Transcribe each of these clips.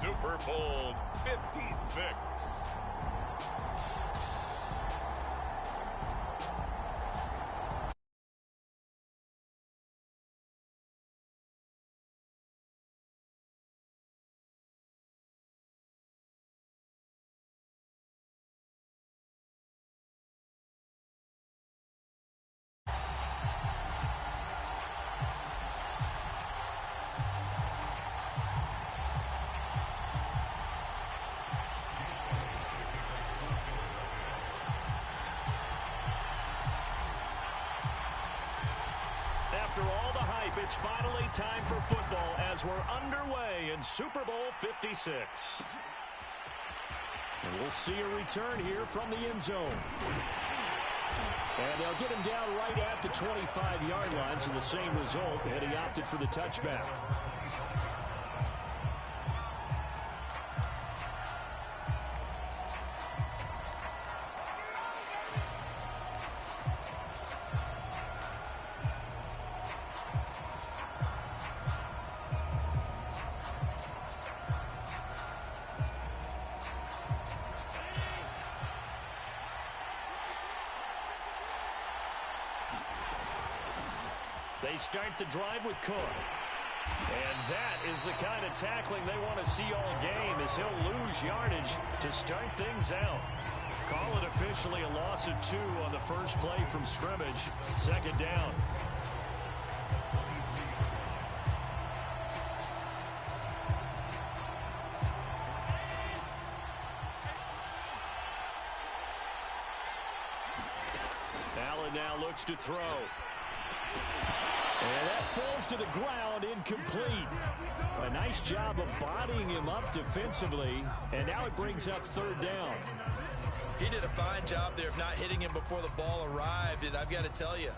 Super Bowl 56. After all the hype, it's finally time for football as we're underway in Super Bowl 56. And we'll see a return here from the end zone. And they'll get him down right at the 25-yard line, so the same result, and he opted for the touchback. They start the drive with Cook. And that is the kind of tackling they want to see all game, as he'll lose yardage to start things out. Call it officially a loss of 2 on the first play from scrimmage. Second down. Allen now looks to throw. And that falls to the ground, incomplete. A nice job of bodying him up defensively, and now it brings up third down. He did a fine job there of not hitting him before the ball arrived, and I've got to tell you,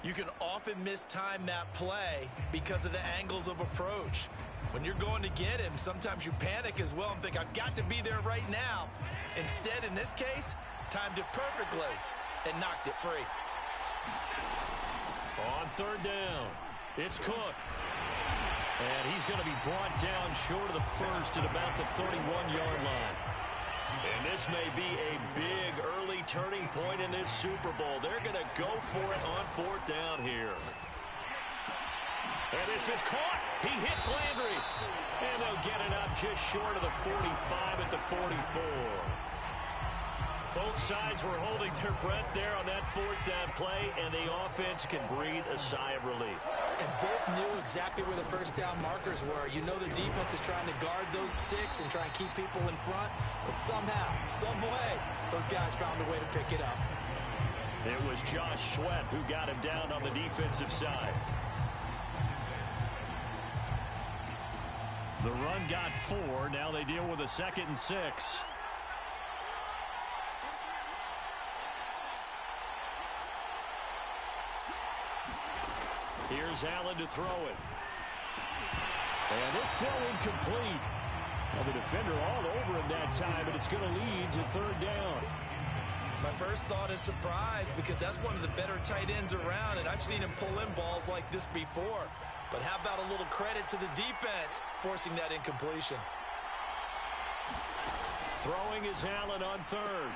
you can often mistime that play because of the angles of approach. When you're going to get him, sometimes you panic as well and think, I've got to be there right now. Instead, in this case, timed it perfectly and knocked it free. On third down, it's Cook. And he's going to be brought down short of the first at about the 31-yard line. And this may be a big early turning point in this Super Bowl. They're going to go for it on fourth down here. And this is caught. He hits Landry. And they'll get it up just short of the 45 at the 44. Both sides were holding their breath there on that fourth down play, and the offense can breathe a sigh of relief. And both knew exactly where the first down markers were. You know the defense is trying to guard those sticks and try and keep people in front, but somehow, some way, those guys found a way to pick it up. It was Josh Sweat who got him down on the defensive side. The run got 4. Now they deal with a 2nd and 6. Here's Allen to throw it. And this throw incomplete. Well, the defender all over him that time, but it's going to lead to third down. My first thought is surprise, because that's one of the better tight ends around, and I've seen him pull in balls like this before. But how about a little credit to the defense forcing that incompletion? Throwing is Allen on third.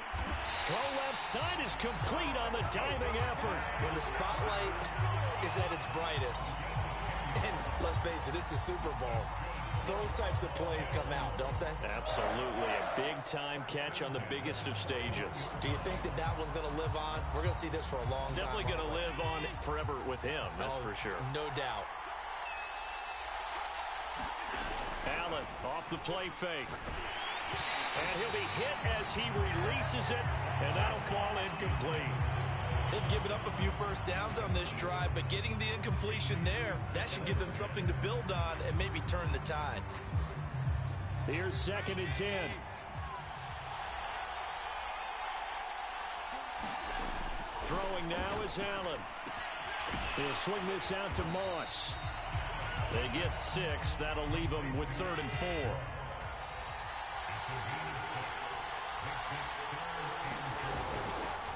Throw left side is complete on the diving effort. When the spotlight is at its brightest, and let's face it, it's the Super Bowl, those types of plays come out, don't they? Absolutely. A big-time catch on the biggest of stages. Do you think that that one's going to live on? We're going to see this for a long time. Definitely going to live on forever with him, that's for sure. No doubt. Allen off the play fake. And he'll be hit as he releases it, and that'll fall incomplete. They've given up a few first downs on this drive, but getting the incompletion there, that should give them something to build on and maybe turn the tide. Here's 2nd and 10. Throwing now is Allen. He'll swing this out to Moss. They get 6. That'll leave them with 3rd and 4.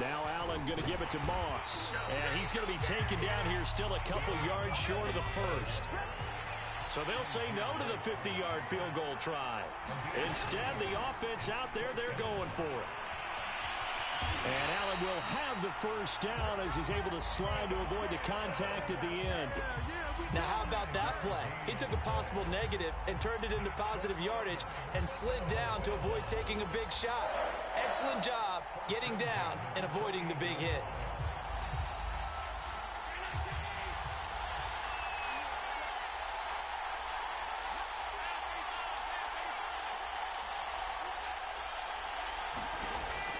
Now Allen going to give it to Moss. And he's going to be taken down here still a couple yards short of the first. So they'll say no to the 50-yard field goal try. Instead, the offense out there, they're going for it. And Allen will have the first down as he's able to slide to avoid the contact at the end. Now, how about that play? He took a possible negative and turned it into positive yardage and slid down to avoid taking a big shot. Excellent job getting down and avoiding the big hit.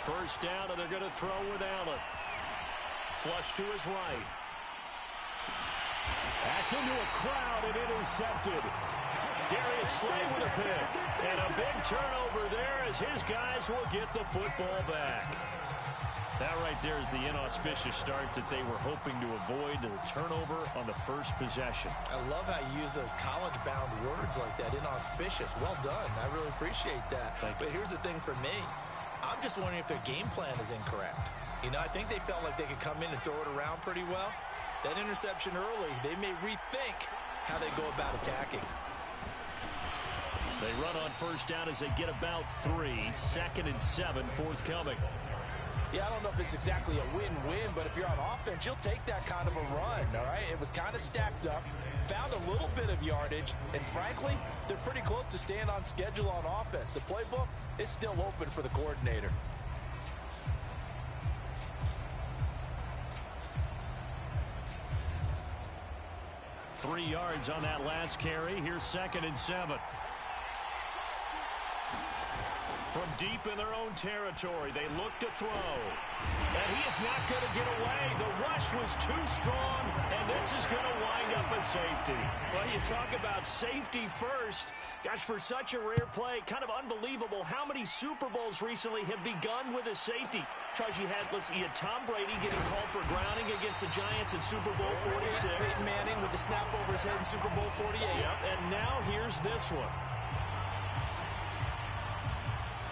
First down, and they're going to throw with Allen. Flush to his right. That's into a crowd and intercepted. Darius Slay with a pick. And a big turnover there as his guys will get the football back. That right there is the inauspicious start that they were hoping to avoid, the turnover on the first possession. I love how you use those college-bound words like that, inauspicious. Well done. I really appreciate that. But here's the thing for me. I'm just wondering if their game plan is incorrect. You know, I think they felt like they could come in and throw it around pretty well. That interception early, they may rethink how they go about attacking. They run on first down as they get about 3. 2nd and 7 forthcoming. Yeah, I don't know if it's exactly a win-win, but if you're on offense, you'll take that kind of a run, all right? It was kind of stacked up, found a little bit of yardage, and frankly, they're pretty close to staying on schedule on offense. The playbook is still open for the coordinator. Three yards on that last carry. Here's 2nd and 7. From deep in their own territory, they look to throw. And he is not going to get away. The rush was too strong, and this is going to wind up a safety. Well, you talk about safety first. Gosh, for such a rare play, kind of unbelievable how many Super Bowls recently have begun with a safety. Charles, you had Tom Brady getting called for grounding against the Giants in Super Bowl 46. Peyton Manning with the snap over his head in Super Bowl 48. Yep, and now here's this one.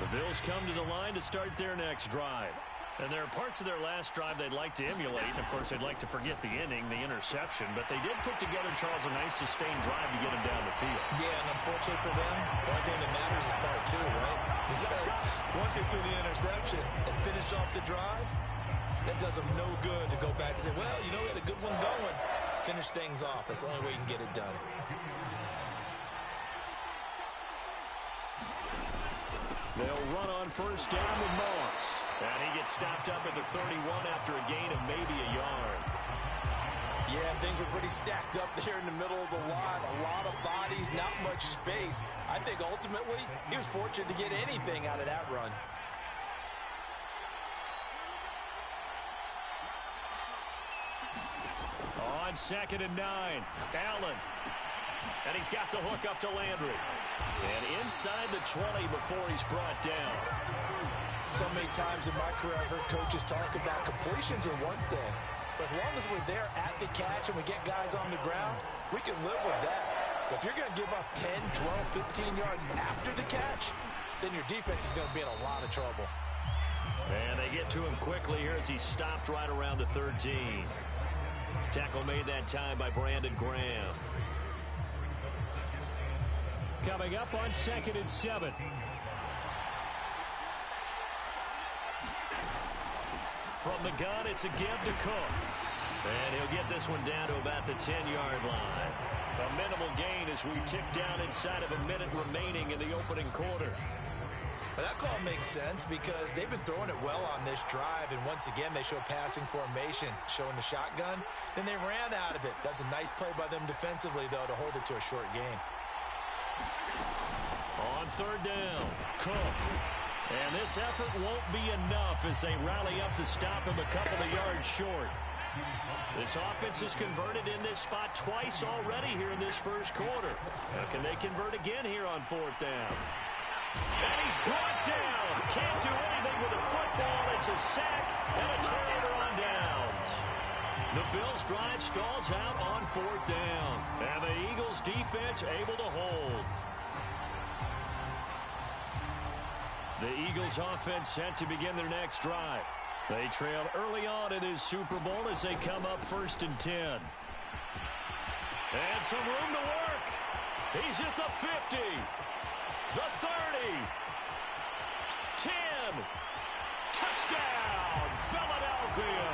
The Bills come to the line to start their next drive. And there are parts of their last drive they'd like to emulate. And, of course, they'd like to forget the inning, the interception. But they did put together, Charles, a nice sustained drive to get him down the field. Yeah, and unfortunately for them, the only thing that matters is part 2, right? Because once they threw the interception and finished off the drive, that does them no good to go back and say, well, you know, we had a good one going. Finish things off. That's the only way you can get it done. They'll run on first down with Moss. And he gets stopped up at the 31 after a gain of maybe a yard. Yeah, things were pretty stacked up there in the middle of the line. A lot of bodies, not much space. I think ultimately he was fortunate to get anything out of that run. On 2nd and 9, Allen. And he's got the hook up to Landry. And inside the 20 before he's brought down. So many times in my career I've heard coaches talk about completions are one thing. But as long as we're there at the catch and we get guys on the ground, we can live with that. But if you're going to give up 10, 12, 15 yards after the catch, then your defense is going to be in a lot of trouble. And they get to him quickly here as he stopped right around the 13. Tackle made that time by Brandon Graham. Coming up on 2nd and 7. From the gun, it's a give to Cook. And he'll get this one down to about the 10-yard line. A minimal gain as we tick down inside of a minute remaining in the opening quarter. Well, that call makes sense because they've been throwing it well on this drive, and once again they show passing formation, showing the shotgun. Then they ran out of it. That's a nice play by them defensively, though, to hold it to a short gain. On 3rd down, Cook. And this effort won't be enough as they rally up to stop him a couple of yards short. This offense has converted in this spot twice already here in this first quarter. Now, can they convert again here on 4th down? And he's brought down. Can't do anything with the football. It's a sack and a turnover on downs. The Bills' drive stalls out on 4th down. And the Eagles' defense able to hold. The Eagles' offense set to begin their next drive. They trail early on in this Super Bowl as they come up 1st and 10. And some room to work. He's at the 50, the 30, 10, touchdown, Philadelphia.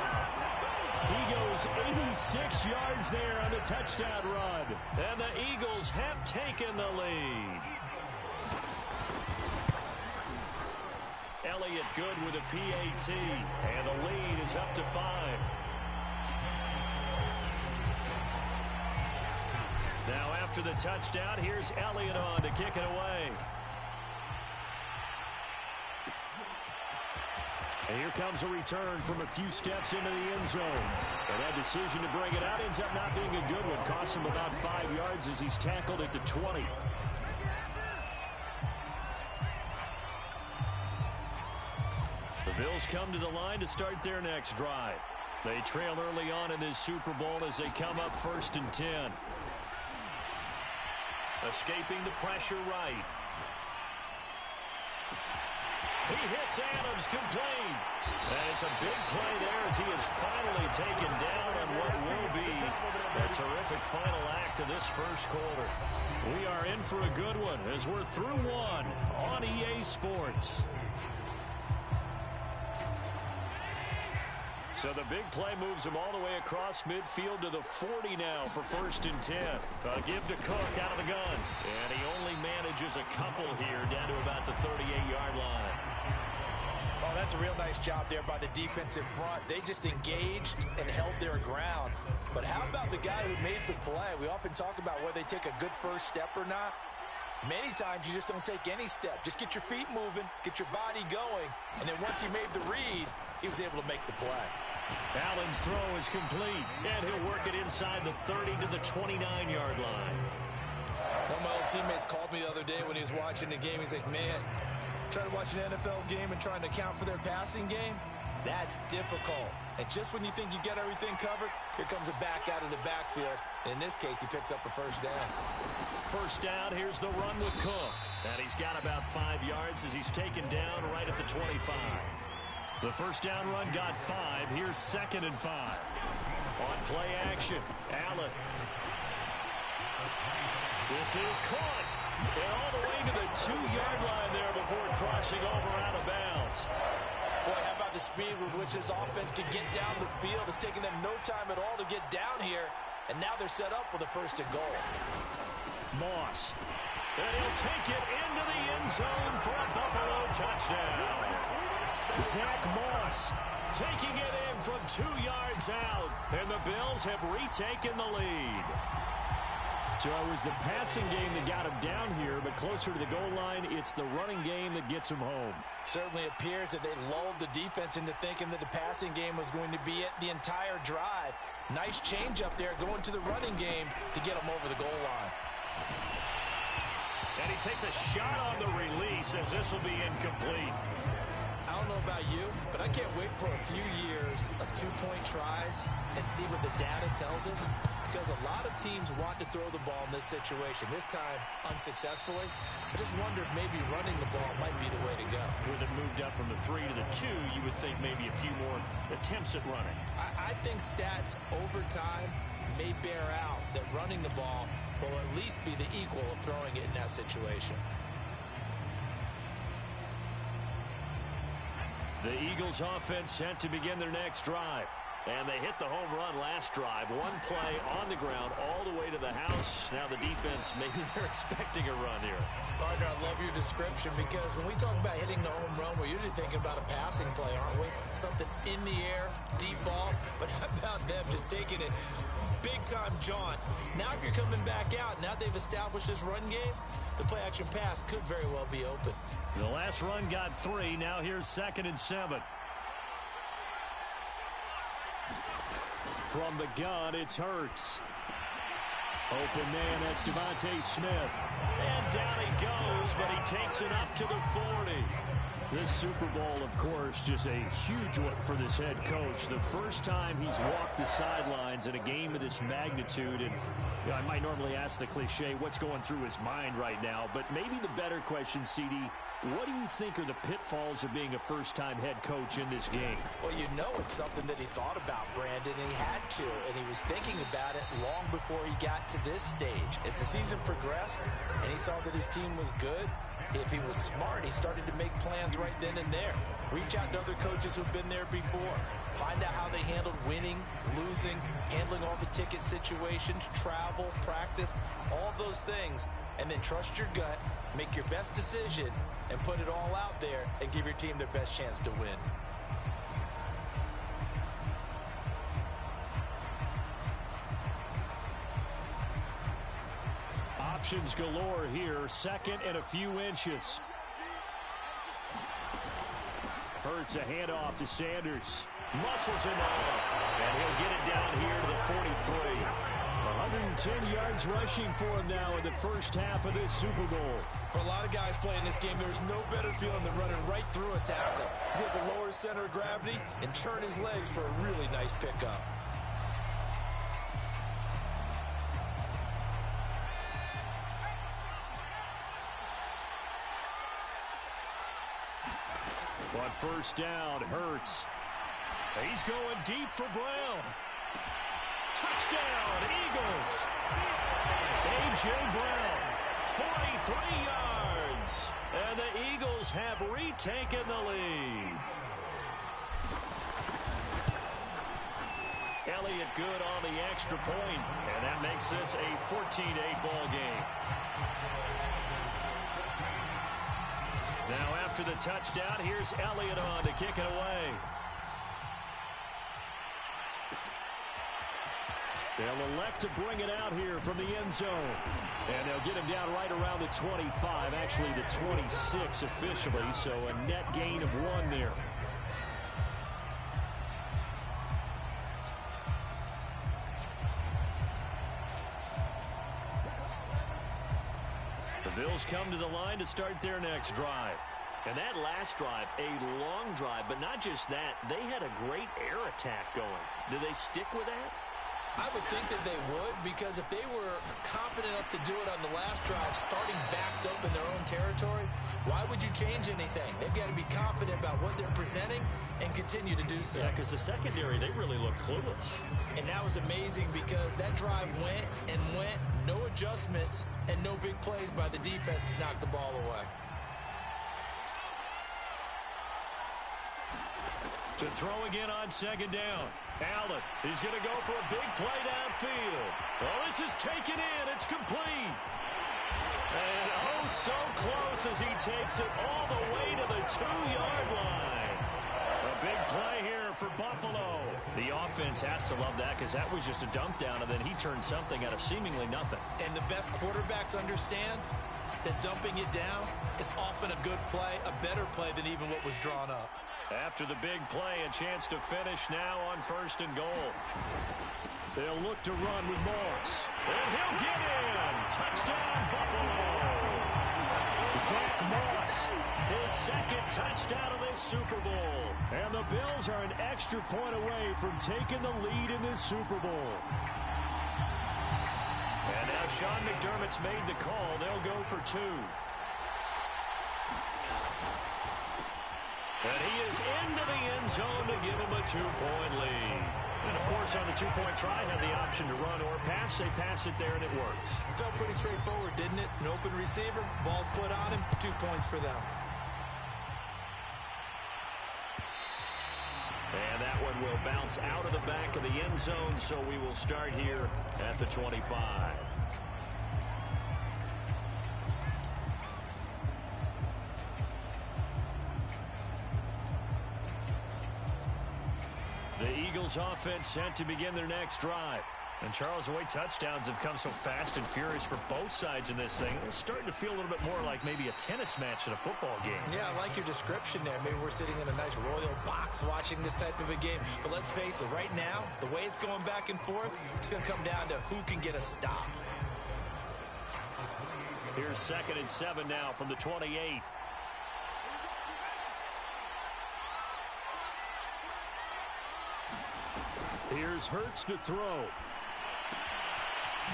He goes 86 yards there on the touchdown run, and the Eagles have taken the lead. Elliott good with a PAT, and the lead is up to 5. Now after the touchdown, here's Elliott on to kick it away. And here comes a return from a few steps into the end zone. And that decision to bring it out ends up not being a good one. Costs him about 5 yards as he's tackled at the 20. The Bills come to the line to start their next drive. They trail early on in this Super Bowl as they come up 1st and 10. Escaping the pressure right. He hits Adams complete. And it's a big play there as he is finally taken down on what will be a terrific final act of this first quarter. We are in for a good one as we're through one on EA Sports. So the big play moves him all the way across midfield to the 40 now for 1st and 10. A give to Cook out of the gun. And he only manages a couple here down to about the 38-yard line. Oh, that's a real nice job there by the defensive front. They just engaged and held their ground. But how about the guy who made the play? We often talk about whether they take a good first step or not. Many times you just don't take any step. Just get your feet moving, get your body going, and then once he made the read, he was able to make the play. Allen's throw is complete, and he'll work it inside the 30 to the 29-yard line. One of my old teammates called me the other day when he was watching the game. He's like, man, trying to watch an NFL game and trying to account for their passing game, that's difficult. And just when you think you get everything covered, here comes a back out of the backfield. And in this case, he picks up a first down. First down, here's the run with Cook. And he's got about 5 yards as he's taken down right at the 25. The first down run got 5. Here's 2nd and 5. On play action, Allen. This is caught. And all the way to the 2-yard line there before crossing over out of bounds. Boy, how about the speed with which this offense can get down the field? It's taken them no time at all to get down here. And now they're set up with a 1st and goal. Moss. And he'll take it into the end zone for a Buffalo touchdown. Zach Moss taking it in from 2 yards out. And the Bills have retaken the lead. So it was the passing game that got him down here, but closer to the goal line, it's the running game that gets him home. Certainly appears that they lulled the defense into thinking that the passing game was going to be it the entire drive. Nice change up there going to the running game to get him over the goal line. And he takes a shot on the release as this will be incomplete. I don't know about you, but I can't wait for a few years of 2-point tries and see what the data tells us, because a lot of teams want to throw the ball in this situation. This time, unsuccessfully. I just wonder if maybe running the ball might be the way to go. With it moved up from the 3 to the 2, you would think maybe a few more attempts at running. I think stats over time may bear out that running the ball will at least be the equal of throwing it in that situation. The Eagles offense set to begin their next drive. And they hit the home run last drive. One play on the ground all the way to the house. Now the defense, maybe they're expecting a run here. Partner, I love your description, because when we talk about hitting the home run, we're usually thinking about a passing play, aren't we? Something in the air, deep ball. But how about them just taking it big-time jaunt? Now if you're coming back out, now they've established this run game, the play-action pass could very well be open. The last run got 3. Now here's 2nd and 7. From the gun, it's Hurts. Open man, that's Devontae Smith. And down he goes, but he takes it up to the 40. This Super Bowl, of course, just a huge one for this head coach. The first time he's walked the sidelines in a game of this magnitude. And you know, I might normally ask the cliche, what's going through his mind right now? But maybe the better question, CD, what do you think are the pitfalls of being a first-time head coach in this game? Well, you know it's something that he thought about, Brandon, and he had to. And he was thinking about it long before he got to this stage. As the season progressed and he saw that his team was good, if he was smart, he started to make plans right then and there. Reach out to other coaches who've been there before. Find out how they handled winning, losing, handling all the ticket situations, travel, practice, all those things. And then trust your gut, make your best decision, and put it all out there and give your team their best chance to win. Options galore here. Second and a few inches. Hurts a handoff to Sanders. Muscles it off. And he'll get it down here to the 43. 110 yards rushing for him now in the first half of this Super Bowl. For a lot of guys playing this game, there's no better feeling than running right through a tackle. He's able to lower his center of gravity and churn his legs for a really nice pickup. On first down, Hurts. He's going deep for Brown. Touchdown, Eagles. A.J. Brown, 43 yards. And the Eagles have retaken the lead. Elliott good on the extra point, and that makes this a 14-8 ball game. Now after the touchdown, here's Elliott on to kick it away. They'll elect to bring it out here from the end zone. And they'll get him down right around the 25, actually the 26 officially, so a net gain of 1 there. The Bills come to the line to start their next drive. And that last drive, a long drive, but not just that, they had a great air attack going. Do they stick with that? I would think that they would, because if they were confident enough to do it on the last drive, starting backed up in their own territory, why would you change anything? They've got to be confident about what they're presenting and continue to do so. Yeah, because the secondary, they really look clueless. And that was amazing because that drive went and went, no adjustments, and no big plays by the defense to knock the ball away. To throw again on second down. Allen, he's going to go for a big play downfield. Oh, this is taken in. It's complete. And oh, so close as he takes it all the way to the 2-yard line. A big play here for Buffalo. The offense has to love that because that was just a dump down, and then he turned something out of seemingly nothing. And the best quarterbacks understand that dumping it down is often a good play, a better play than even what was drawn up. After the big play, a chance to finish now on 1st and goal. They'll look to run with Moss. And he'll get in. Touchdown, Buffalo. Zach Moss, his second touchdown of this Super Bowl. And the Bills are an extra point away from taking the lead in this Super Bowl. And now Sean McDermott's made the call. They'll go for 2. And he is into the end zone to give him a 2-point lead. And, of course, on the 2-point try, have the option to run or pass. They pass it there, and it works. Felt pretty straightforward, didn't it? An open receiver, ball's put on him, 2 points for them. And that one will bounce out of the back of the end zone, so we will start here at the 25. The Eagles offense set to begin their next drive. And Charles, the way touchdowns have come so fast and furious for both sides in this thing, it's starting to feel a little bit more like maybe a tennis match in a football game. Yeah, I like your description there. Maybe we're sitting in a nice royal box watching this type of a game. But let's face it, right now, the way it's going back and forth, it's going to come down to who can get a stop. Here's 2nd and 7 now from the 28. Here's Hurts to throw.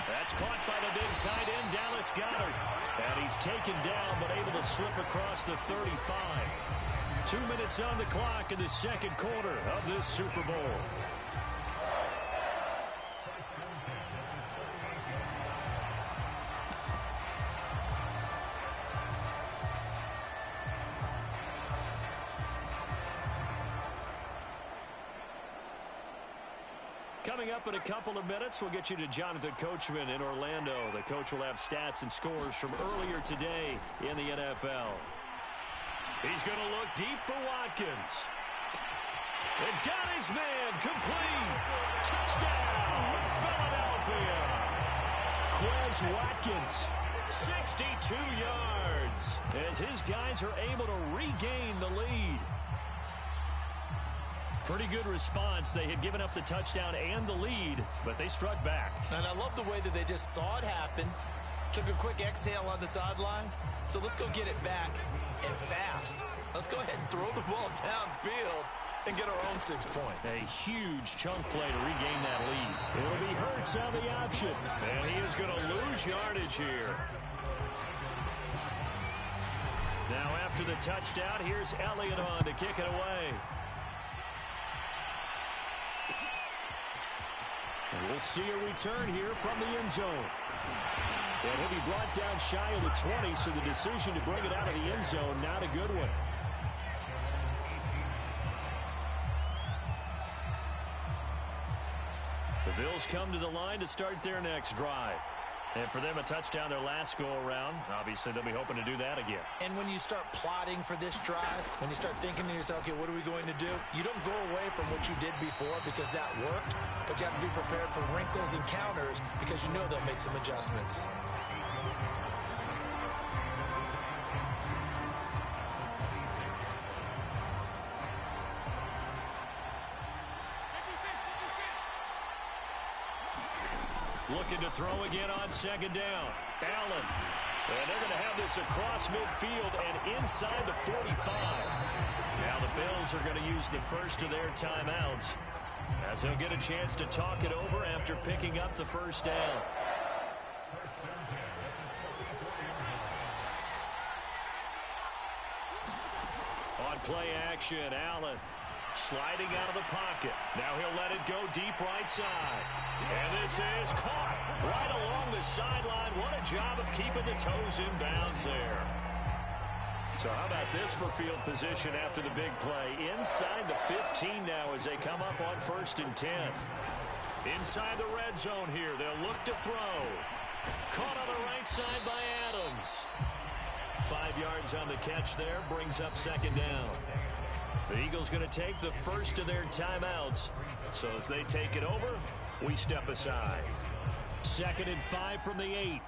That's caught by the big tight end, Dallas Goedert. And he's taken down, but able to slip across the 35. 2 minutes on the clock in the second quarter of this Super Bowl. Coming up in a couple of minutes, we'll get you to Jonathan Coachman in Orlando. The coach will have stats and scores from earlier today in the NFL. He's going to look deep for Watkins. And got his man complete. Touchdown, Philadelphia. Quez Watkins, 62 yards, as his guys are able to regain the lead. Pretty good response. They had given up the touchdown and the lead, but they struck back. And I love the way that they just saw it happen, took a quick exhale on the sidelines. So let's go get it back and fast. Let's go ahead and throw the ball downfield and get our own 6 points. A huge chunk play to regain that lead. It'll be Hurts on the option, and he is going to lose yardage here. Now after the touchdown, here's Elliott on to kick it away. And we'll see a return here from the end zone. And he'll be brought down shy of the 20, so the decision to bring it out of the end zone, not a good one. The Bills come to the line to start their next drive. And for them, a touchdown their last go-around. Obviously, they'll be hoping to do that again. And when you start plotting for this drive, when you start thinking to yourself, okay, what are we going to do? You don't go away from what you did before because that worked, but you have to be prepared for wrinkles and counters because you know they'll make some adjustments. Looking to throw again on second down. Allen. And they're going to have this across midfield and inside the 45. Now the Bills are going to use the first of their timeouts as they'll get a chance to talk it over after picking up the first down. On play action, Allen. Sliding out of the pocket. Now he'll let it go deep right side. And this is caught right along the sideline. What a job of keeping the toes in bounds there. So how about this for field position after the big play? Inside the 15 now as they come up on 1st and 10. Inside the red zone here. They'll look to throw. Caught on the right side by Adams. 5 yards on the catch there. Brings up second down. The Eagles going to take the first of their timeouts. So as they take it over, we step aside. 2nd and 5 from the 8.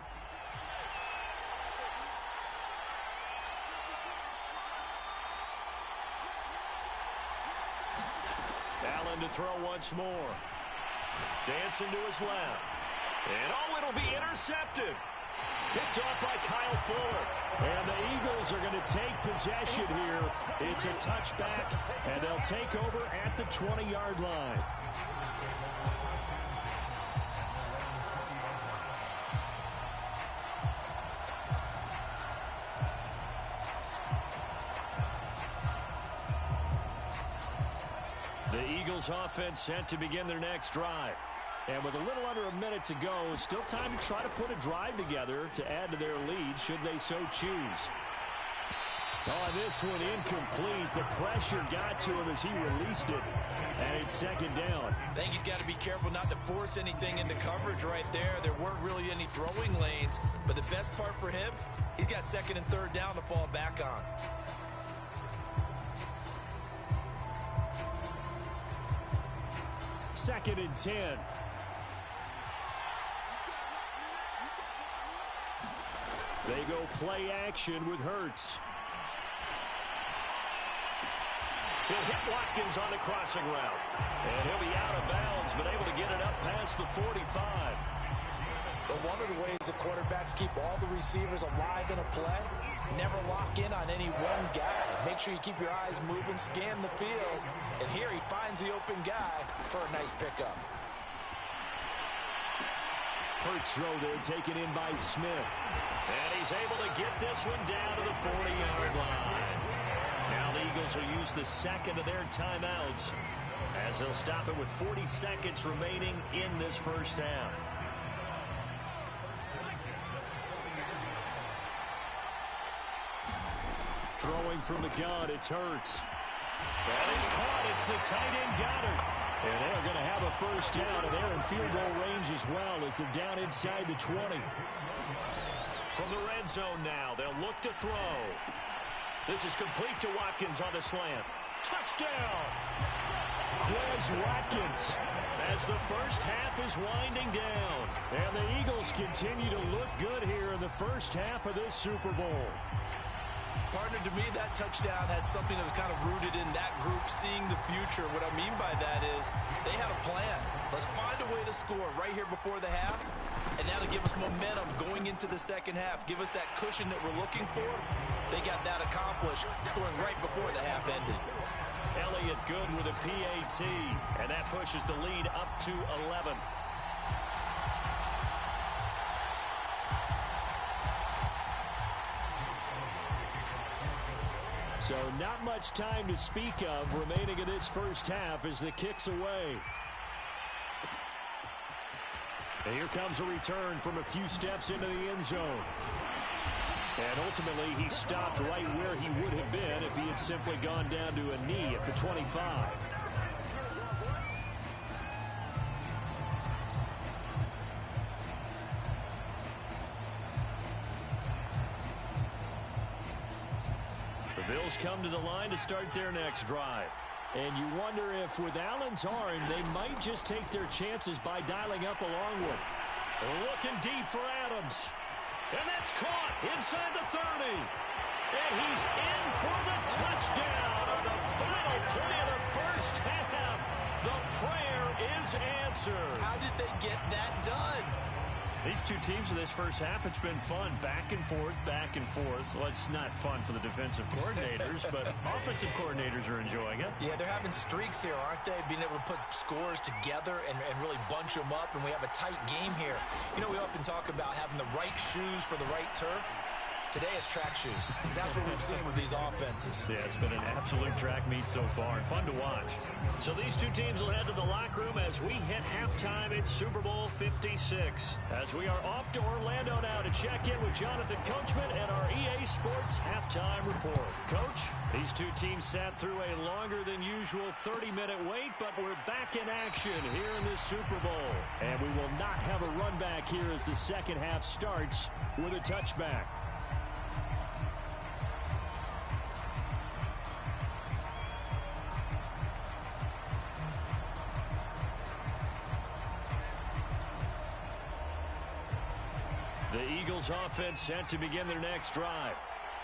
Allen to throw once more. Dancing to his left. And oh, it'll be intercepted. Picked off by Kyle Fuller. And the Eagles are going to take possession here. It's a touchback, and they'll take over at the 20-yard line. The Eagles offense set to begin their next drive. And with a little under a minute to go, still time to try to put a drive together to add to their lead should they so choose. Oh, this one incomplete. The pressure got to him as he released it. And it's second down. I think he's got to be careful not to force anything into coverage right there. There weren't really any throwing lanes. But the best part for him, he's got 2nd and 3rd down to fall back on. Second and 10. They go play action with Hurts. He'll hit Watkins on the crossing route. And he'll be out of bounds, but able to get it up past the 45. But one of the ways the quarterbacks keep all the receivers alive in a play, never lock in on any one guy. Make sure you keep your eyes moving, scan the field. And here he finds the open guy for a nice pickup. Hurts throw there taken in by Smith. And he's able to get this one down to the 40-yard line. Now the Eagles will use the second of their timeouts as they'll stop it with 40 seconds remaining in this first half. Throwing from the gun, it's Hurts. That is caught. It's the tight end Goddard. And they're going to have a first down, and they're in field goal range as well as they're down inside the 20. From the red zone now, they'll look to throw. This is complete to Watkins on the slant. Touchdown! Quez Watkins as the first half is winding down. And the Eagles continue to look good here in the first half of this Super Bowl. Partner, to me, that touchdown had something that was kind of rooted in that group seeing the future. What I mean by that is they had a plan. Let's find a way to score right here before the half, and now to give us momentum going into the second half, give us that cushion that we're looking for. They got that accomplished, scoring right before the half ended. Elliott good with a PAT, and that pushes the lead up to 11. So not much time to speak of remaining in this first half as the kick's away. And here comes a return from a few steps into the end zone. And ultimately, he stopped right where he would have been if he had simply gone down to a knee at the 25. The Bills come to the line to start their next drive. And you wonder if with Allen's arm, they might just take their chances by dialing up a long one. Looking deep for Adams. And that's caught inside the 30. And he's in for the touchdown on the final play of the first half. The prayer is answered. How did they get that done? These two teams in this first half, it's been fun. Back and forth, back and forth. Well, it's not fun for the defensive coordinators, but offensive coordinators are enjoying it. Yeah, they're having streaks here, aren't they? Being able to put scores together and really bunch them up, and we have a tight game here. You know, we often talk about having the right shoes for the right turf. Today is track shoes. That's what we've seen with these offenses. Yeah, it's been an absolute track meet so far and fun to watch. So these two teams will head to the locker room as we hit halftime in Super Bowl 56. As we are off to Orlando now to check in with Jonathan Coachman and our EA Sports halftime report. Coach, these two teams sat through a longer than usual 30-minute wait, but we're back in action here in this Super Bowl. And we will not have a run back here as the second half starts with a touchback. The Eagles offense set to begin their next drive.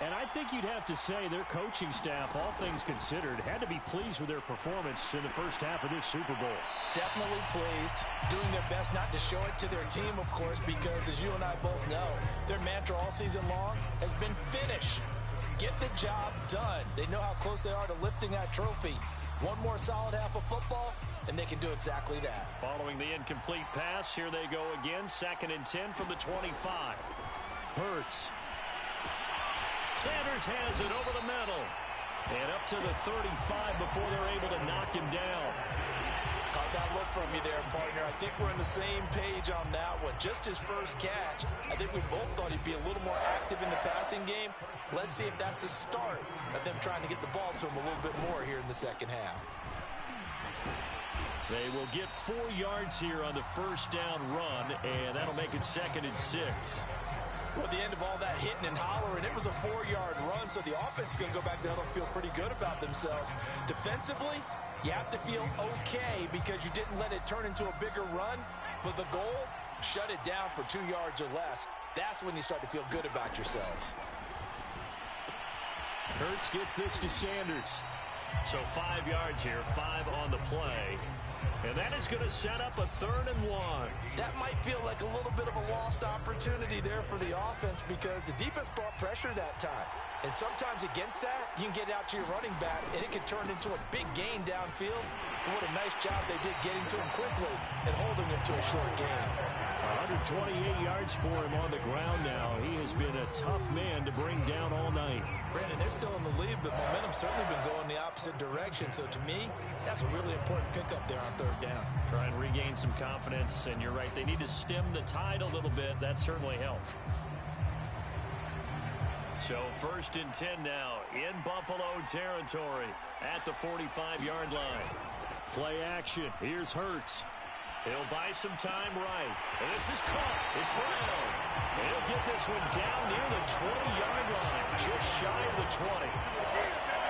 And I think you'd have to say their coaching staff, all things considered, had to be pleased with their performance in the first half of this Super Bowl. Definitely pleased, doing their best not to show it to their team, of course, because as you and I both know, their mantra all season long has been finish. Get the job done. They know how close they are to lifting that trophy. One more solid half of football, and they can do exactly that. Following the incomplete pass, here they go again. 2nd and 10 from the 25. Hurts. Sanders has it over the middle. And up to the 35 before they're able to knock him down. Caught that look from you there, partner. I think we're on the same page on that one. Just his first catch. I think we both thought he'd be a little more active in the passing game. Let's see if that's the start of them trying to get the ball to him a little bit more here in the second half. They will get 4 yards here on the first down run, and that'll make it 2nd and 6. Well, at the end of all that hitting and hollering, it was a 4-yard run, so the offense is going to go back there and feel pretty good about themselves. Defensively, you have to feel okay because you didn't let it turn into a bigger run, but the goal, shut it down for 2 yards or less. That's when you start to feel good about yourselves. Hurts gets this to Sanders. So 5 yards here, 5 on the play. And that is going to set up a 3rd and 1. That might feel like a little bit of a lost opportunity there for the offense because the defense brought pressure that time. And sometimes against that, you can get out to your running back, and it can turn into a big gain downfield. But what a nice job they did getting to him quickly and holding him to a short gain. 128 yards for him on the ground now. He has been a tough man to bring down all night. Brandon, they're still in the lead, but momentum's certainly been going the opposite direction. So to me, that's a really important pickup there on 3rd down. Try and regain some confidence, and you're right, they need to stem the tide a little bit. That certainly helped. So 1st and 10 now in Buffalo territory at the 45-yard line. Play action. Here's Hurts. He'll buy some time right. And this is caught. It's Brown. And he'll get this one down near the 20-yard line, just shy of the 20.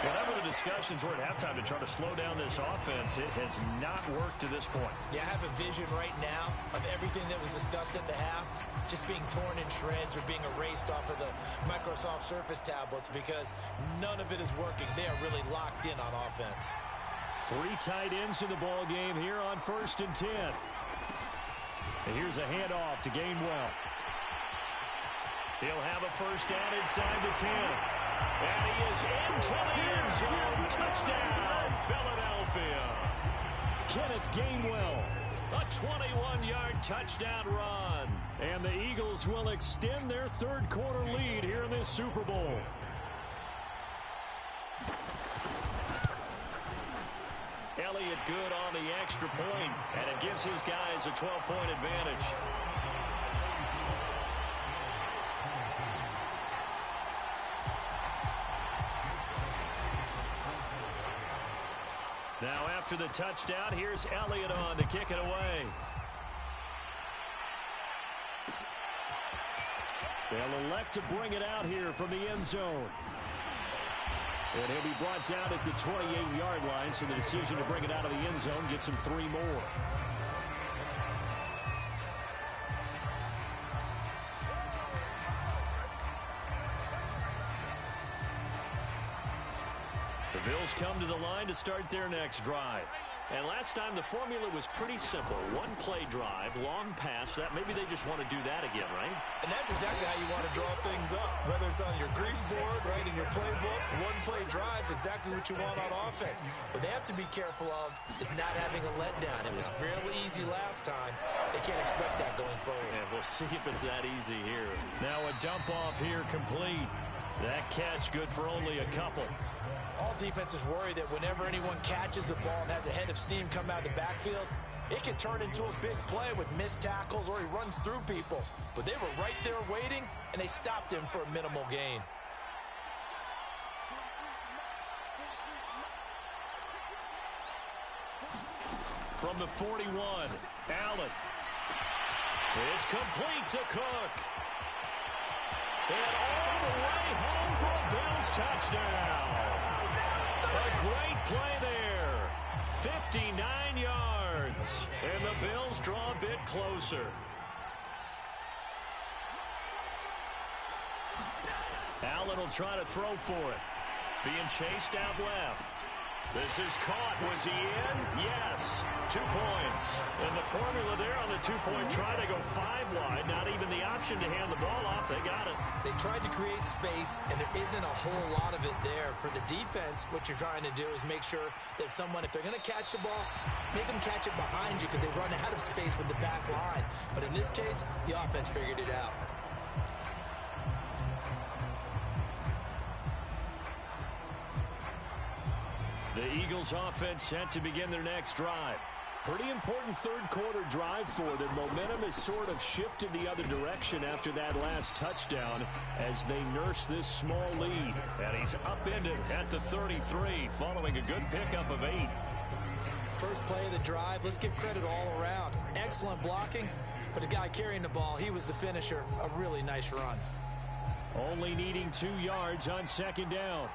Whatever the discussions were at halftime to try to slow down this offense, it has not worked to this point. Yeah, I have a vision right now of everything that was discussed at the half just being torn in shreds or being erased off of the Microsoft Surface tablets because none of it is working. They are really locked in on offense. 3 tight ends in the ball game here on 1st and 10. And here's a handoff to Gainwell. He'll have a 1st down inside the 10. And he is into the end zone. Touchdown, Philadelphia. Kenneth Gainwell, a 21-yard touchdown run. And the Eagles will extend their 3rd quarter lead here in this Super Bowl. Elliott good on the extra point, and it gives his guys a 12-point advantage. Now after the touchdown, here's Elliott on to kick it away. They'll elect to bring it out here from the end zone. And he'll be brought down at the 28-yard line, so the decision to bring it out of the end zone gets him 3 more. The Bills come to the line to start their next drive. And last time the formula was pretty simple. 1-play drive, long pass. That maybe they just want to do that again, right? And that's exactly how you want to draw things up. Whether it's on your grease board, right, in your playbook, 1-play drive's exactly what you want on offense. What they have to be careful of is not having a letdown. It was fairly easy last time. They can't expect that going forward. And we'll see if it's that easy here. Now a dump off here complete. That catch good for only a couple. All defenses worry that whenever anyone catches the ball and has a head of steam come out of the backfield, it can turn into a big play with missed tackles or he runs through people. But they were right there waiting, and they stopped him for a minimal gain. From the 41, Allen. It's complete to Cook. And all the way home for a Bills touchdown. A great play there. 59 yards. And the Bills draw a bit closer. Allen will try to throw for it. Being chased out left. This is caught. Was he in? Yes. 2 points. And the formula there on the 2-point try to go 5 wide. Not even the option to hand the ball off. They got it. They tried to create space, and there isn't a whole lot of it there. For the defense, what you're trying to do is make sure that someone, if they're going to catch the ball, make them catch it behind you because they run out of space with the back line. But in this case, the offense figured it out. The Eagles offense set to begin their next drive. Pretty important third quarter drive for them. Momentum has sort of shifted the other direction after that last touchdown as they nurse this small lead. And he's upended at the 33 following a good pickup of 8. First play of the drive, let's give credit all around. Excellent blocking, but the guy carrying the ball, he was the finisher. A really nice run. Only needing 2 yards on second down.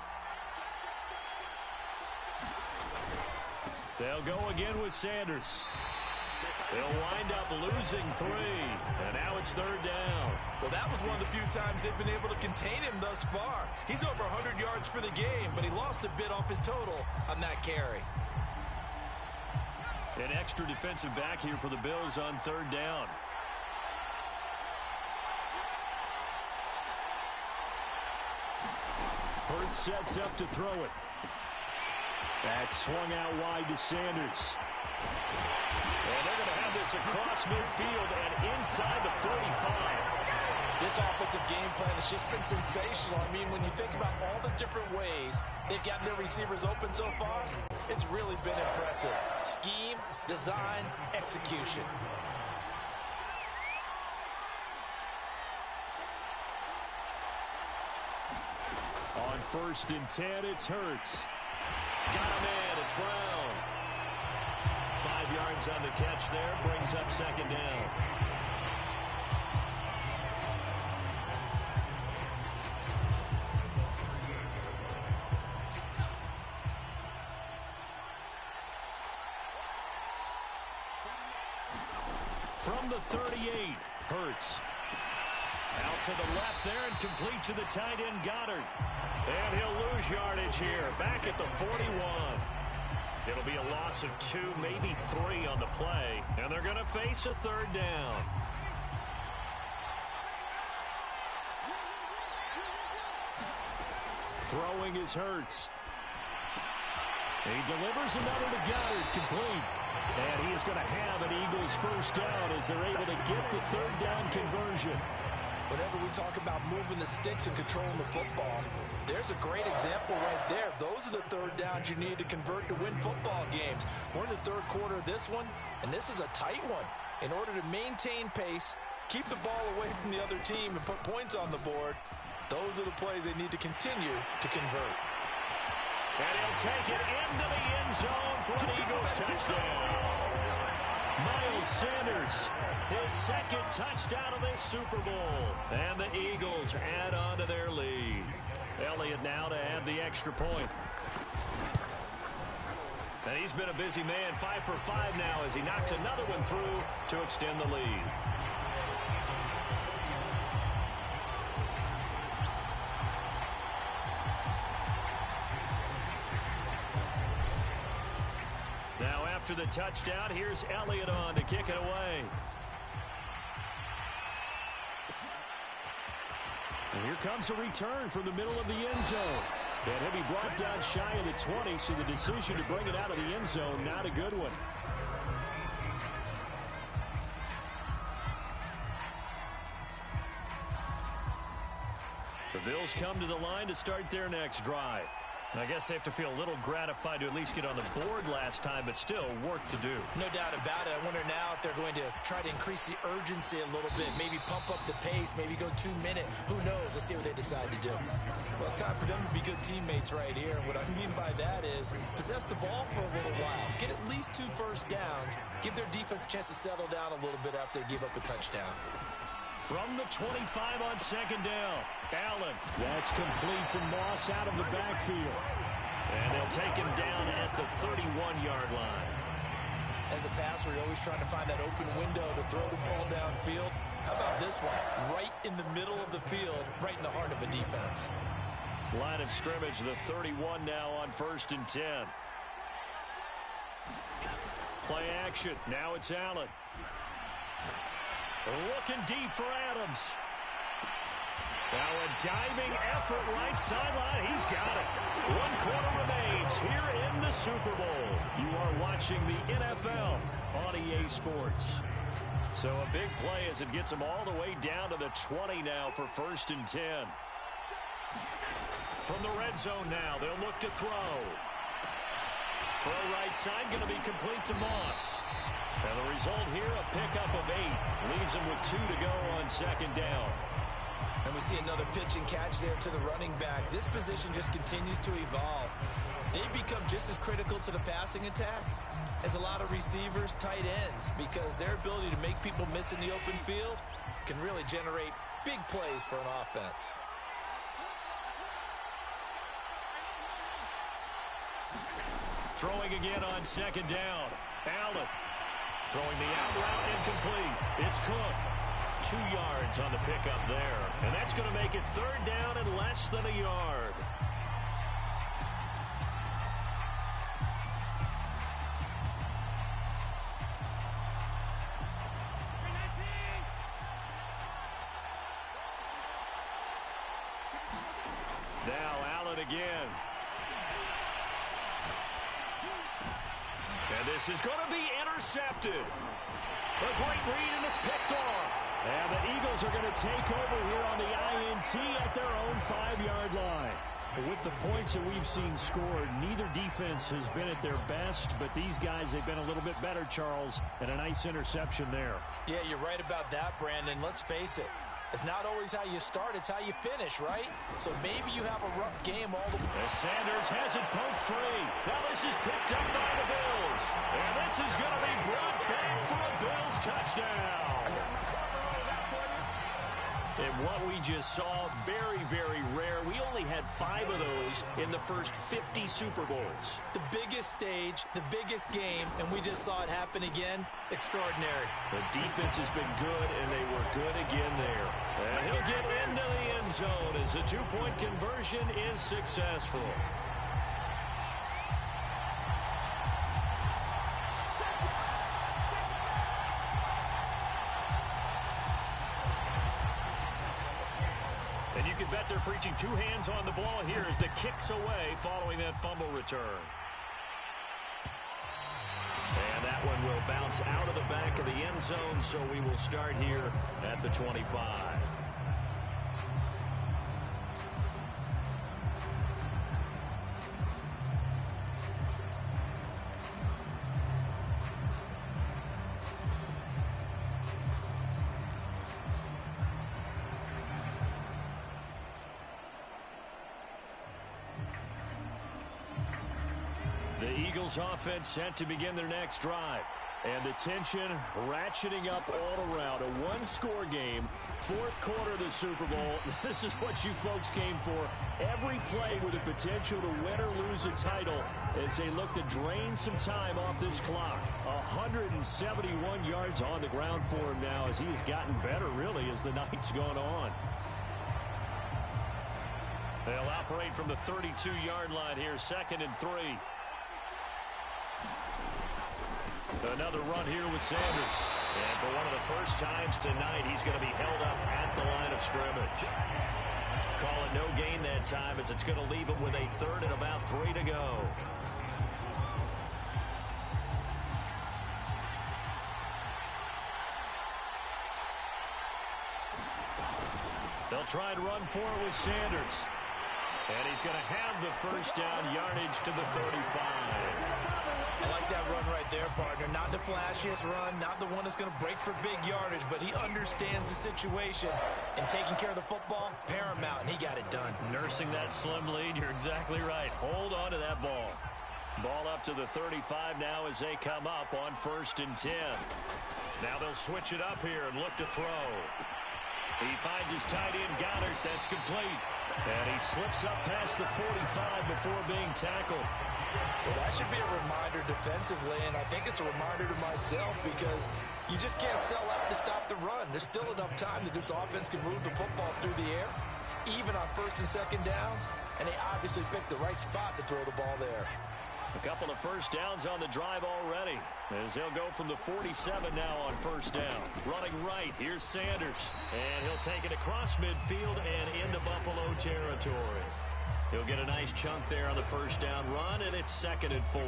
They'll go again with Sanders. They'll wind up losing 3, and now it's 3rd down. Well, that was one of the few times they've been able to contain him thus far. He's over 100 yards for the game, but he lost a bit off his total on that carry. An extra defensive back here for the Bills on 3rd down. Hurts sets up to throw it. That's swung out wide to Sanders. And they're going to have this across midfield and inside the 45. This offensive game plan has just been sensational. I mean, when you think about all the different ways they've gotten their receivers open so far, it's really been impressive. Scheme, design, execution. On 1st and 10, it's Hurts. Got him in. It's Brown. 5 yards on the catch there. Brings up 2nd down. From the 38, Hurts. Out to the left there and complete to the tight end, Goddard. And he'll lose yardage here. Back at the 41. It'll be a loss of 2, maybe 3 on the play. And they're going to face a 3rd down. Throwing is Hurts. He delivers another to Goddard, complete. And he is going to have an Eagles 1st down as they're able to get the 3rd down conversion. Whenever we talk about moving the sticks and controlling the football, there's a great example right there. Those are the 3rd downs you need to convert to win football games. We're in the 3rd quarter of this one, and this is a tight one. In order to maintain pace, keep the ball away from the other team, and put points on the board, those are the plays they need to continue to convert. And he'll take it into the end zone for an Eagles touchdown. Miles Sanders, his 2nd touchdown of this Super Bowl. And the Eagles add on to their lead. Elliott now to add the extra point. And he's been a busy man, 5 for 5 now as he knocks another one through to extend the lead. Now after the touchdown, here's Elliott on to kick it away. And here comes a return from the middle of the end zone. And he'll be brought down shy of the 20, so the decision to bring it out of the end zone, not a good one. The Bills come to the line to start their next drive. And I guess they have to feel a little gratified to at least get on the board last time, but still work to do. No doubt about it. I wonder now if they're going to try to increase the urgency a little bit, maybe pump up the pace, maybe go 2-minute. Who knows? Let's see what they decide to do. Well, it's time for them to be good teammates right here. And what I mean by that is possess the ball for a little while, get at least 2 first downs, give their defense a chance to settle down a little bit after they give up a touchdown. From the 25 on 2nd down, Allen. That's complete to Moss out of the backfield. And they'll take him down at the 31-yard line. As a passer, you're always trying to find that open window to throw the ball downfield. How about this one? Right in the middle of the field, right in the heart of a defense. Line of scrimmage, the 31 now on 1st and 10. Play action. Now it's Allen. Looking deep for Adams. Now a diving effort right sideline. He's got it. 1 quarter remains here in the Super Bowl. You are watching the NFL on EA Sports. So a big play as it gets them all the way down to the 20 now for 1st and 10. From the red zone now, they'll look to throw. Throw right side going to be complete to Moss. And the result here, a pickup of 8. Leaves him with 2 to go on 2nd down. And we see another pitch and catch there to the running back. This position just continues to evolve. They become just as critical to the passing attack as a lot of receivers, tight ends, because their ability to make people miss in the open field can really generate big plays for an offense. Throwing again on 2nd down. Allen. Throwing the out route incomplete. It's Cook. 2 yards on the pickup there. And that's going to make it 3rd down and less than a yard. Now Allen again. And this is going to be intercepted. A great read, and it's picked off. And the Eagles are going to take over here on the INT at their own 5-yard line. With the points that we've seen scored, neither defense has been at their best, but these guys, they've been a little bit better, Charles, and a nice interception there. Yeah, you're right about that, Brandon. Let's face it. It's not always how you start, it's how you finish, right? So maybe you have a rough game all the way. As Sanders has it poked free. Now this is picked up by the Bills. And this is going to be brought back for a Bills touchdown. And what we just saw, very, very rare. We only had 5 of those in the first 50 Super Bowls. The biggest stage, the biggest game, and we just saw it happen again. Extraordinary. The defense has been good, and they were good again there. And he'll get into the end zone as a 2-point conversion is successful. And you can bet they're preaching 2 hands on the ball here as the kick's away following that fumble return. And that one will bounce out of the back of the end zone, so we will start here at the 25. The Eagles offense set to begin their next drive. And the tension ratcheting up all around. A 1-score game, 4th quarter of the Super Bowl. This is what you folks came for. Every play with the potential to win or lose a title as they look to drain some time off this clock. 171 yards on the ground for him now as he has gotten better, really, as the night's gone on. They'll operate from the 32-yard line here, 2nd and 3. Another run here with Sanders. And for one of the first times tonight, he's going to be held up at the line of scrimmage. Call it no gain that time as it's going to leave him with a 3rd and about 3 to go. They'll try and run for it with Sanders. And he's going to have the first down, yardage to the 35. I like that run right there, partner. Not the flashiest run, not the one that's going to break for big yardage, but he understands the situation, and taking care of the football, paramount, and he got it done. Nursing that slim lead, you're exactly right. Hold on to that ball. Ball up to the 35 now as they come up on 1st and 10. Now they'll switch it up here and look to throw. He finds his tight end, Goddard. That's complete. And he slips up past the 45 before being tackled. Well, that should be a reminder defensively, and I think it's a reminder to myself because you just can't sell out to stop the run. There's still enough time that this offense can move the football through the air, even on 1st and 2nd downs, and they obviously picked the right spot to throw the ball there. A couple of first downs on the drive already as they'll go from the 47 now on 1st down. Running right, here's Sanders, and he'll take it across midfield and into Buffalo territory. He'll get a nice chunk there on the 1st down run, and it's 2nd and 4.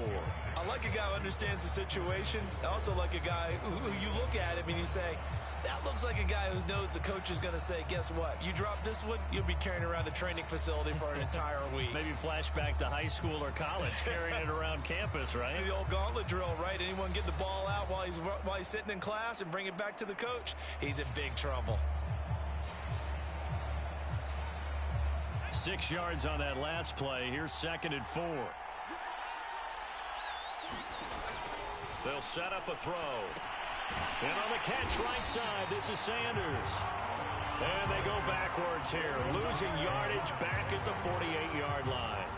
I like a guy who understands the situation. I also like a guy who you look at him and you say, that looks like a guy who knows the coach is going to say, guess what? You drop this one, you'll be carrying around the training facility for an entire week. Maybe flashback to high school or college, carrying it around campus, right? The old gauntlet drill, right? Anyone get the ball out while he's sitting in class and bring it back to the coach? He's in big trouble. 6 yards on that last play. Here's 2nd and 4. They'll set up a throw. And on the catch right side, this is Sanders. And they go backwards here, losing yardage back at the 48-yard line.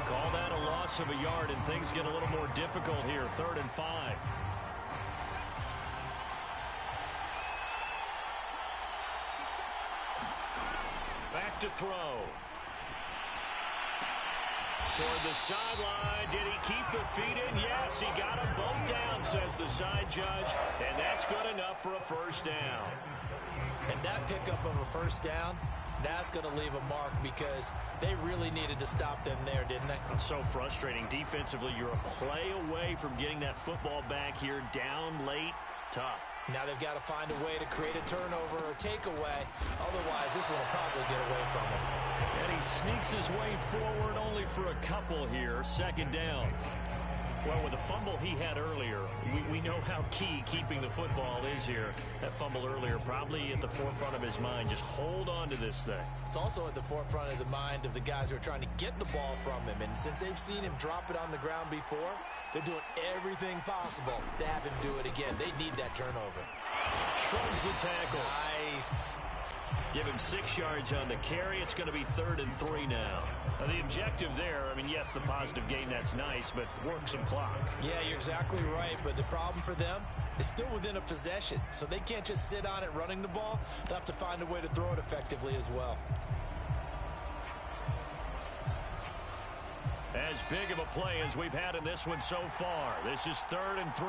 Call that a loss of a yard, and things get a little more difficult here, 3rd and 5. to throw. Toward the sideline. Did he keep the feet in? Yes, he got them both down, says the side judge. And that's good enough for a first down. And that pickup of a first down, that's going to leave a mark because they really needed to stop them there, didn't they? So frustrating. Defensively, you're a play away from getting that football back here down late. Tough. Now they've got to find a way to create a turnover or takeaway. Otherwise, this one will probably get away from him. And he sneaks his way forward only for a couple here. Second down. Well, with the fumble he had earlier, we know how key keeping the football is here. That fumble earlier probably at the forefront of his mind. Just hold on to this thing. It's also at the forefront of the mind of the guys who are trying to get the ball from him. And since they've seen him drop it on the ground before, they're doing everything possible to have him do it again. They need that turnover. Shrugs the tackle. Nice. Give him 6 yards on the carry. It's going to be 3rd and 3 now. Now, the objective there, I mean, yes, the positive gain, that's nice, but work some clock. Yeah, you're exactly right, but the problem for them is still within a possession, so they can't just sit on it running the ball. They'll have to find a way to throw it effectively as well. As big of a play as we've had in this one so far. This is 3rd and 3.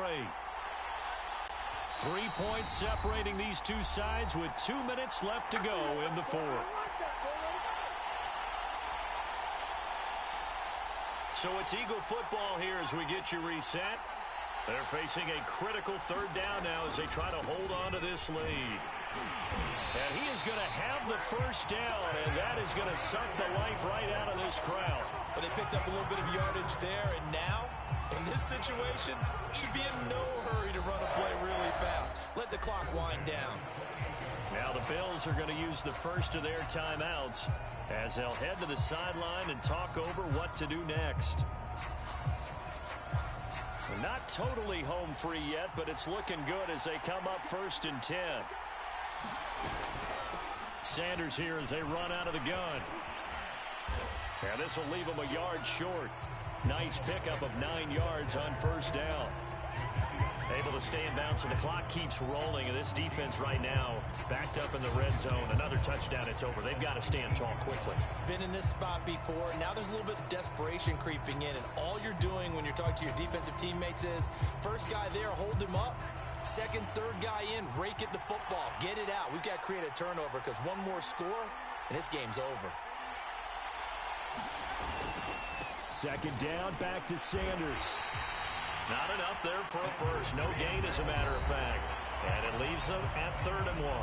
3 points separating these two sides with 2 minutes left to go in the 4th. So it's Eagle football here as we get you reset. They're facing a critical 3rd down now as they try to hold on to this lead. And he is going to have the first down, and that is going to suck the life right out of this crowd. But they picked up a little bit of yardage there, and now, in this situation, should be in no hurry to run a play really fast. Let the clock wind down. Now the Bills are going to use the first of their timeouts as they'll head to the sideline and talk over what to do next. They're not totally home free yet, but it's looking good as they come up 1st and 10. Sanders here as they run out of the gun. And this will leave them a yard short. Nice pickup of 9 yards on 1st down. Able to stay in bounds, and the clock keeps rolling. And this defense right now backed up in the red zone. Another touchdown, it's over. They've got to stand tall quickly. Been in this spot before. Now there's a little bit of desperation creeping in. And all you're doing when you're talking to your defensive teammates is, first guy there, hold him up. Second, third guy in, rake it the football. Get it out. We've got to create a turnover because one more score, and this game's over. Second down, back to Sanders. Not enough there for a first. No gain, as a matter of fact. And it leaves them at 3rd and 1.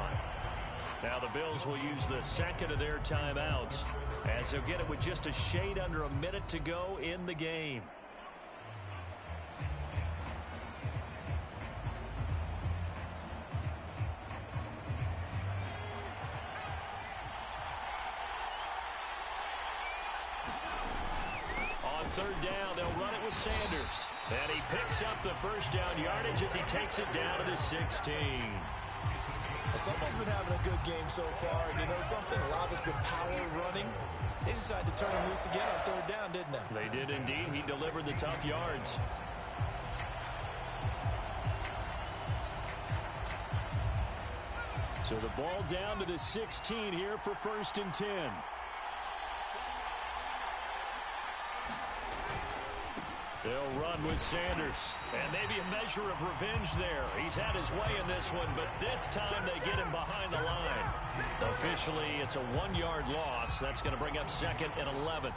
Now the Bills will use the second of their timeouts as they'll get it with just a shade under a minute to go in the game. On 3rd down, they'll run it with Sanders. And he picks up the first down yardage as he takes it down to the 16. Someone's been having a good game so far, and you know something? A lot of it's been power running. They decided to turn him loose again on 3rd down, didn't they? They did indeed. He delivered the tough yards. So the ball down to the 16 here for 1st and 10. They'll run with Sanders. And maybe a measure of revenge there. He's had his way in this one, but this time they get him behind the line. Officially, it's a 1-yard loss. That's going to bring up 2nd and 11.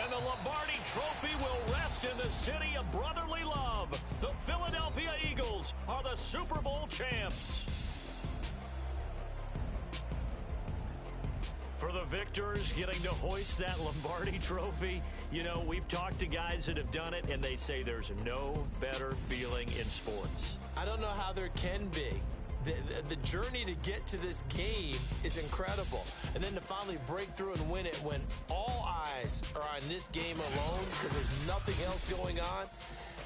And the Lombardi Trophy will rest in the city of brotherly love. The Philadelphia Eagles are the Super Bowl champs. For the victors getting to hoist that Lombardi Trophy, you know, we've talked to guys that have done it, and they say there's no better feeling in sports. I don't know how there can be. The journey to get to this game is incredible. And then to finally break through and win it when all eyes are on this game alone because there's nothing else going on,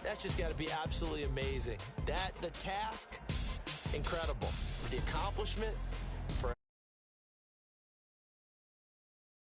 that's just got to be absolutely amazing. The task, incredible. The accomplishment,